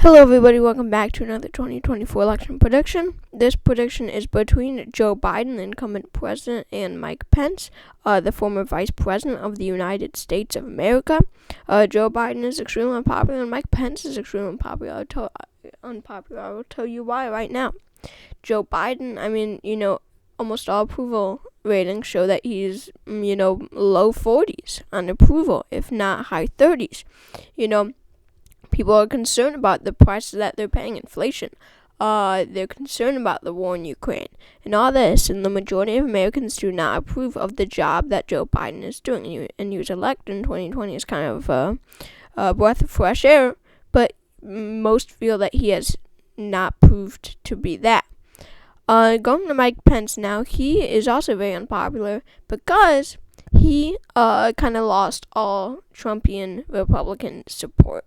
Hello everybody, welcome back to another 2024 election prediction. This prediction is between Joe Biden, the incumbent president, and Mike Pence, the former vice president of the United States of America. Joe Biden is extremely unpopular and Mike Pence is extremely unpopular. I will tell you why right now. Joe Biden, almost all approval ratings show that he's, low 40s on approval, if not high 30s. People are concerned about the prices that they're paying, inflation. They're concerned about the war in Ukraine and all this, and the majority of Americans do not approve of the job that Joe Biden is doing. And he was elected in 2020 is kind of a breath of fresh air, but most feel that he has not proved to be that. Going to Mike Pence now, he is also very unpopular because he kind of lost all Trumpian Republican support.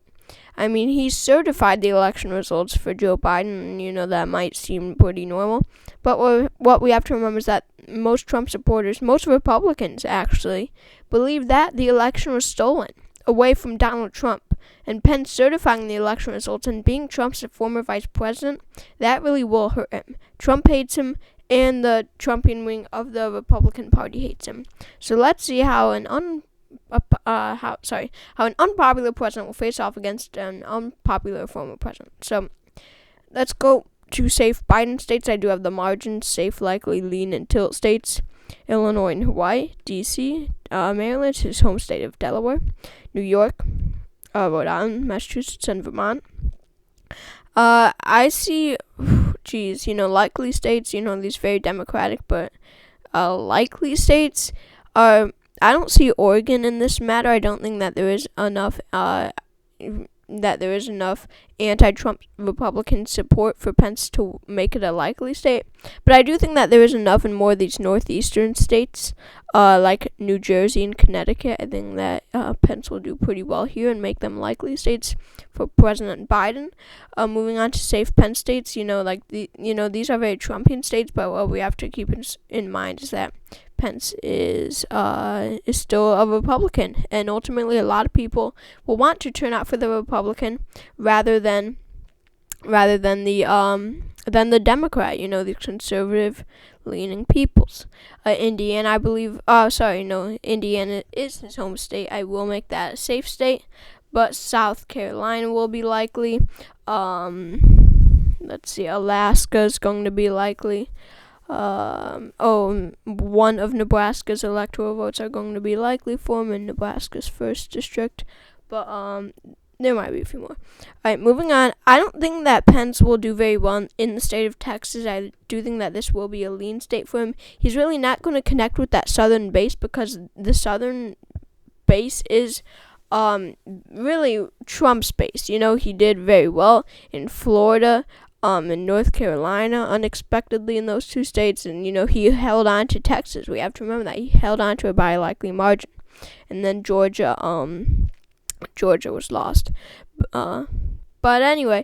He certified the election results for Joe Biden, and, that might seem pretty normal. But what we have to remember is that most Trump supporters, most Republicans actually, believe that the election was stolen away from Donald Trump. And Pence certifying the election results and being Trump's former vice president, that really will hurt him. Trump hates him, and the Trumpian wing of the Republican Party hates him. So let's see how an unpopular president will face off against an unpopular former president. So let's go to safe Biden states. I do have the margins: safe, likely, lean, and tilt states: Illinois and Hawaii, D.C., Maryland, his home state of Delaware, New York, Rhode Island, Massachusetts, and Vermont. I see, likely states, these very democratic, but likely states are. I don't see Oregon in this matter. I don't think that there is enough anti-Trump Republican support for Pence to make it a likely state. But I do think that there is enough in more of these northeastern states, like New Jersey and Connecticut. I think that Pence will do pretty well here and make them likely states for President Biden. Moving on to safe Pence states, these are very Trumpian states, but what we have to keep in mind is that Pence is still a Republican, and ultimately a lot of people will want to turn out for the Republican rather than the Democrat, the conservative leaning peoples. Indiana, I believe, Indiana is his home state. I will make that a safe state, but South Carolina will be likely. Let's see, Alaska is going to be likely. One of Nebraska's electoral votes are going to be likely for him in Nebraska's 1st district, but there might be a few more. Alright, moving on. I don't think that Pence will do very well in the state of Texas. I do think that this will be a lean state for him. He's really not going to connect with that southern base because the southern base is really Trump's base. He did very well in Florida, in North Carolina, unexpectedly in those two states, and he held on to Texas. We have to remember that he held on to it by a likely margin, and then Georgia was lost. But anyway,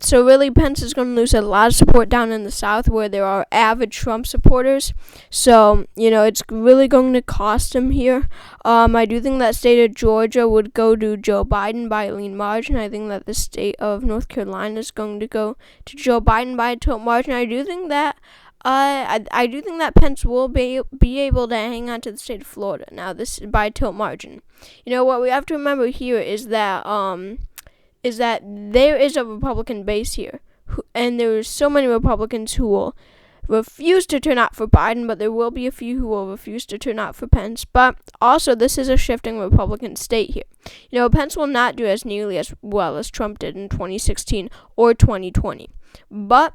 so really Pence is going to lose a lot of support down in the South where there are avid Trump supporters. So, it's really going to cost him here. I do think that state of Georgia would go to Joe Biden by a lean margin. I think that the state of North Carolina is going to go to Joe Biden by a tilt margin. I do think that I do think that Pence will be able to hang on to the state of Florida. Now, this is by a tilt margin. What we have to remember here is that there is a Republican base here, and there are so many Republicans who will refuse to turn out for Biden, but there will be a few who will refuse to turn out for Pence. But also, this is a shifting Republican state here. Pence will not do as nearly as well as Trump did in 2016 or 2020, but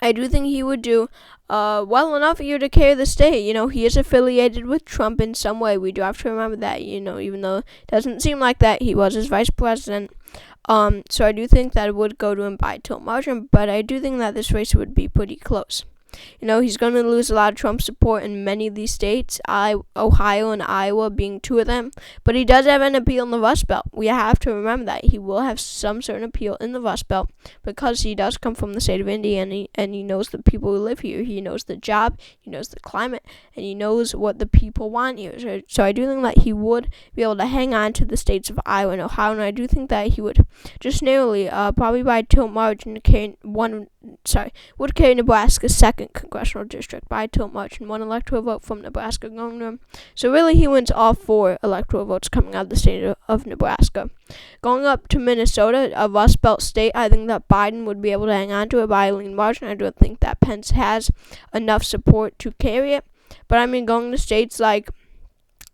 I do think he would do well enough here to carry the state. He is affiliated with Trump in some way. We do have to remember that, even though it doesn't seem like that, he was his vice president. So I do think that it would go to him by tilt margin, but I do think that this race would be pretty close. He's going to lose a lot of Trump support in many of these states, Ohio and Iowa being two of them. But he does have an appeal in the Rust Belt. We have to remember that. He will have some certain appeal in the Rust Belt because he does come from the state of Indiana, and he knows the people who live here. He knows the job, he knows the climate, and he knows what the people want here. So I do think that he would be able to hang on to the states of Iowa and Ohio, and I do think that he would just narrowly, probably by a tilt margin, would carry Nebraska's 2nd congressional district by a tilt margin, 1 electoral vote from Nebraska going to him. So really, he wins all 4 electoral votes coming out of the state of Nebraska. Going up to Minnesota, a Rust Belt state, I think that Biden would be able to hang on to it by a lean margin. I don't think that Pence has enough support to carry it. But going to states like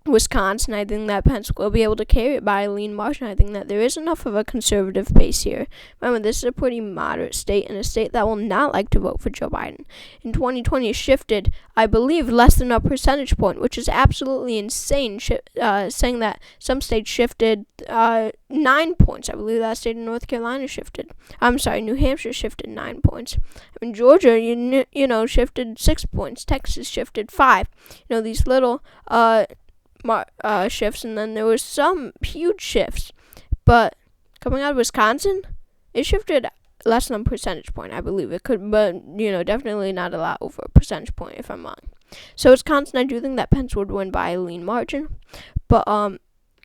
Wisconsin, I think that Pence will be able to carry it by a lean margin. I think that there is enough of a conservative base here. Remember, this is a pretty moderate state, and a state that will not like to vote for Joe Biden. In 2020, it shifted, I believe, less than a percentage point, which is absolutely insane, saying that some states shifted 9 points. I believe that state of North Carolina shifted. New Hampshire shifted 9 points. Georgia, shifted 6 points. Texas shifted 5. These little shifts, and then there was some huge shifts. But coming out of Wisconsin, it shifted less than a percentage point. I believe it could, but definitely not a lot over a percentage point if I'm wrong. So Wisconsin, I do think that Pence would win by a lean margin. But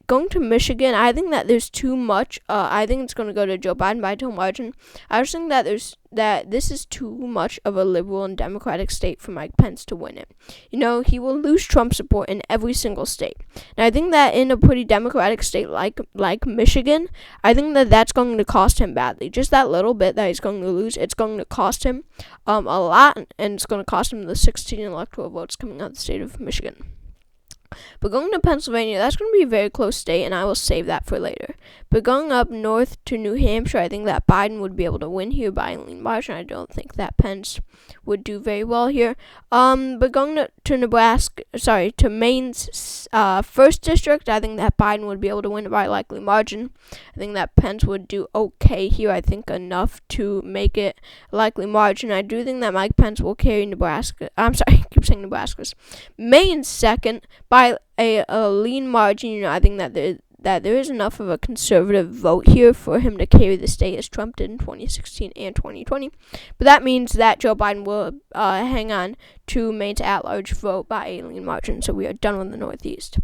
going to Michigan, I think that there's too much. I think it's going to go to Joe Biden by a tilt margin. I just think that this is too much of a liberal and democratic state for Mike Pence to win it. He will lose Trump support in every single state. And I think that in a pretty democratic state like Michigan, I think that that's going to cost him badly. Just that little bit that he's going to lose, it's going to cost him a lot, and it's going to cost him the 16 electoral votes coming out of the state of Michigan. But going to Pennsylvania, that's going to be a very close state, and I will save that for later. But going up north to New Hampshire, I think that Biden would be able to win here by a lean margin. I don't think that Pence would do very well here. But going to Maine's 1st district, I think that Biden would be able to win it by a likely margin. I think that Pence would do okay here. I think enough to make it a likely margin. I do think that Mike Pence will carry Nebraska. I keep saying Nebraska's. Maine's 2nd by a lean margin. I think that there is enough of a conservative vote here for him to carry the state as Trump did in 2016 and 2020. But that means that Joe Biden will hang on to Maine's at-large vote by a lean margin. So we are done with the Northeast.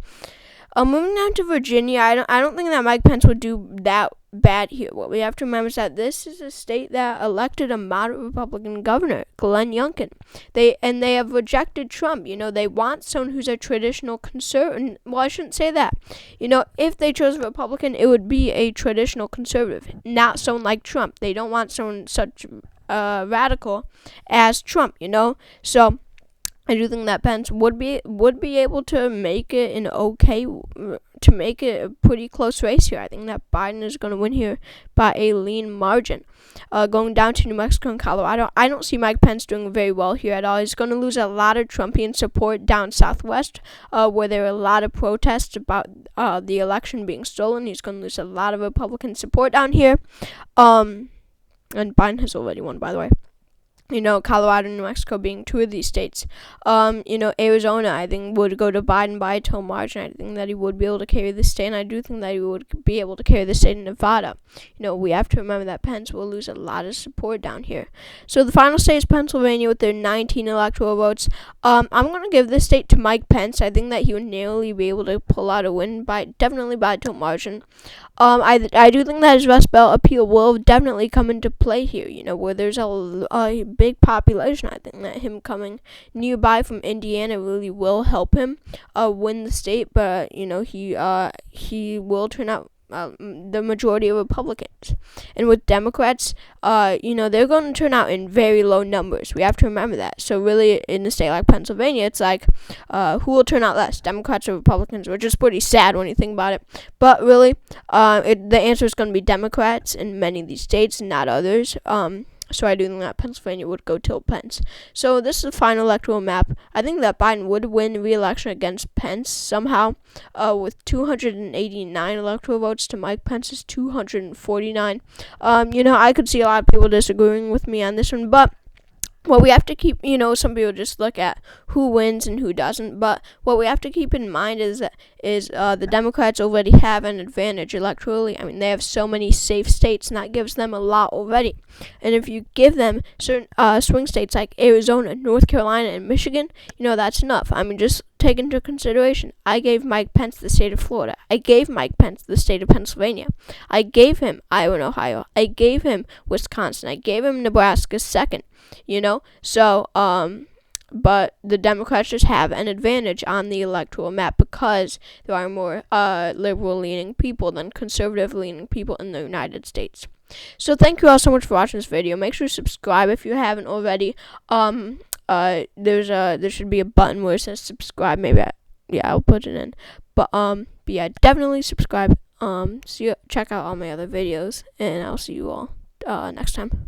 Moving on to Virginia, I don't think that Mike Pence would do that bad here. What we have to remember is that this is a state that elected a moderate Republican governor, Glenn Youngkin. They have rejected Trump. They want someone who's a traditional conservative. Well, I shouldn't say that. If they chose a Republican, it would be a traditional conservative, not someone like Trump. They don't want someone such radical as Trump. So I do think that Pence would be able to make it to make it a pretty close race here. I think that Biden is going to win here by a lean margin. Going down to New Mexico and Colorado, I don't see Mike Pence doing very well here at all. He's going to lose a lot of Trumpian support down southwest, where there are a lot of protests about the election being stolen. He's going to lose a lot of Republican support down here. And Biden has already won, by the way. Colorado and New Mexico being two of these states. Arizona, I think, would go to Biden by a tilt margin. I think that he would be able to carry the state, and I do think that he would be able to carry the state in Nevada. We have to remember that Pence will lose a lot of support down here. So the final state is Pennsylvania with their 19 electoral votes. I'm going to give this state to Mike Pence. I think that he would narrowly be able to pull out a win definitely by a tilt margin. I do think that his Rust Belt appeal will definitely come into play here, where there's a big population. I think that him coming nearby from Indiana really will help him win the state, but he will turn out the majority of Republicans. And with Democrats, they're going to turn out in very low numbers. We have to remember that. So really, in a state like Pennsylvania, it's like, who will turn out less, Democrats or Republicans, which is pretty sad when you think about it. But really, the answer is going to be Democrats in many of these states, not others. So I do think that Pennsylvania would go till Pence. So this is the final electoral map. I think that Biden would win re-election against Pence somehow, with 289 electoral votes to Mike Pence's 249. I could see a lot of people disagreeing with me on this one, but Well, we have to keep, some people just look at who wins and who doesn't, but what we have to keep in mind is that the Democrats already have an advantage electorally. I mean, they have so many safe states, and that gives them a lot already. And if you give them certain swing states like Arizona, North Carolina, and Michigan, that's enough. I mean, just take into consideration, I gave Mike Pence the state of Florida. I gave Mike Pence the state of Pennsylvania. I gave him Iowa and Ohio. I gave him Wisconsin. I gave him Nebraska second. So but the Democrats just have an advantage on the electoral map because there are more liberal-leaning people than conservative-leaning people in the United States. So thank you all so much for watching this video. Make sure to subscribe if you haven't already. There should be a button where it says subscribe. Maybe I'll put it in. But yeah, definitely subscribe. Check out all my other videos, and I'll see you all next time.